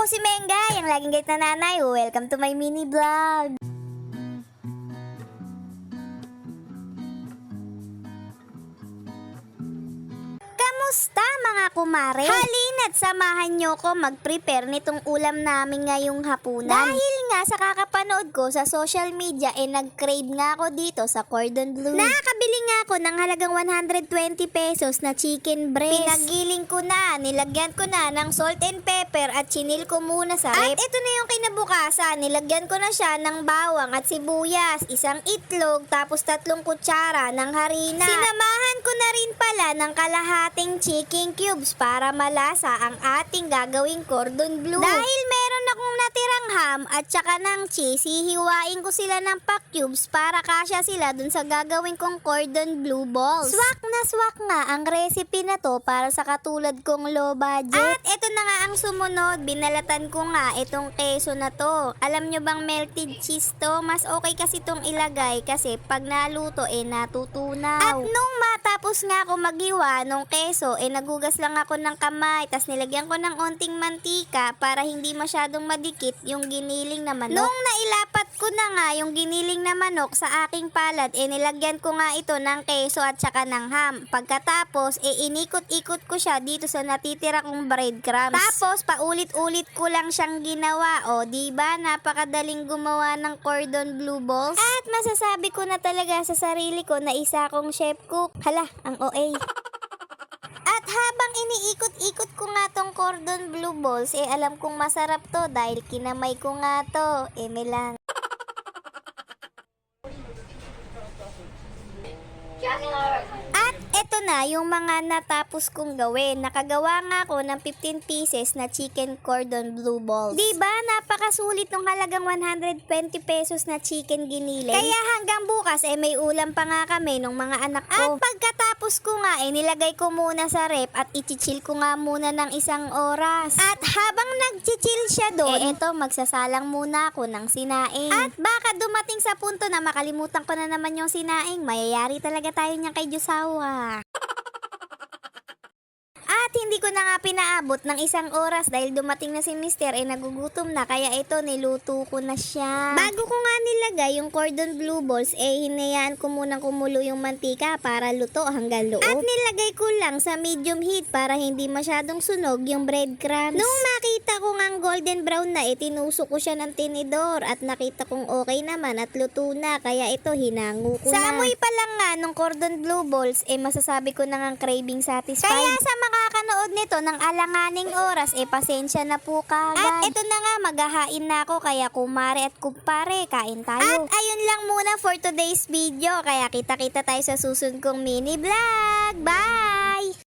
po si Mengay, ang laging gate na nanay. Welcome to my mini vlog. Kamusta mga kumare? Halina't samahan nyo ko mag-prepare nitong ulam namin ngayong hapunan. Dahil nga sa kakapanood ko sa social media, nag-crave nga ako dito sa Cordon Bleu. Nakakabili nga ako ng halagang 120 pesos na chicken breast. Pinagiling ko na, nilagyan ko na ng salt and pepper at chinil ko muna sa rep. At ito na yung kinabukasan, nilagyan ko na siya ng bawang at sibuyas, isang itlog, tapos 3 kutsara ng harina. Sinamahan ko na rin pala ng kalahating chicken cubes para malasa ang ating gagawing cordon bleu. Dahil meron akong natirang ham at saka ng cheese, hihiwain ko sila ng pa-cubes para kasya sila dun sa gagawin kong cordon bleu balls. Swak na swak nga ang recipe na to para sa katulad kong low budget. At ito na nga ang sumunod, binalatan ko nga itong keso na to. Alam nyo bang melted cheese to? Mas okay kasi tong ilagay kasi pag naluto natutunaw. At nung matapos nga ako maghiwa nung keso, nagugas lang ako ng kamay, tas nilagyan ko ng onting mantika para hindi masyadong madikit yung giniling na manok. Nung nailapat ko na nga yung giniling na manok sa aking palad, nilagyan ko nga ito ng keso at saka ng ham. Pagkatapos, inikot-ikot ko siya dito sa natitira kong breadcrumbs. Tapos, paulit-ulit ko lang siyang ginawa. O, diba? Napakadaling gumawa ng cordon bleu balls. At masasabi ko na talaga sa sarili ko na isa akong chef cook. Hala, ang OA. At habang iniikot-ikot ko nga tong cordon bleu balls, alam kong masarap to dahil kinamay ko nga to. Melang. At eto na yung mga natapos kong gawin. Nakagawa nga ako ng 15 pieces na chicken cordon bleu balls. Diba? Napakasulit ng halagang 120 pesos na chicken giniling. Kaya hanggang bukas may ulam pa nga kami ng mga anak ko. At pagkatapos ko nga nilagay ko muna sa rep at ichichill ko nga muna ng 1 oras. At habang nagchichill siya doon, eto magsasalang muna ako ng sinaing. At baka dumating sa punto na makalimutan ko na naman yung sinaing. Mayayari talaga tayo niyan kay Diyosawa. At hindi ko na nga pinaabot ng 1 oras dahil dumating na si Mister nagugutom na, kaya ito niluto ko na siya. Bago ko nga nilagay yung cordon bleu balls hinayaan ko munang kumulo yung mantika para luto hanggang loob. At nilagay ko lang sa medium heat para hindi masyadong sunog yung breadcrumbs. Nung makita ko nga golden brown na tinusok ko siya ng tinidor at nakita kong okay naman at luto na, kaya ito hinango ko na. Sa amoy pa lang nga nung cordon bleu balls masasabi ko na nga craving satisfied. Kaya sa makakanood nito ng alanganing oras pasensya na po kagad. At ito na nga, maghahain na ako, kaya kumare at kumpare, kain tayo. At ayun lang muna for today's video, kaya kita-kita tayo sa susunod kong mini vlog. Bye!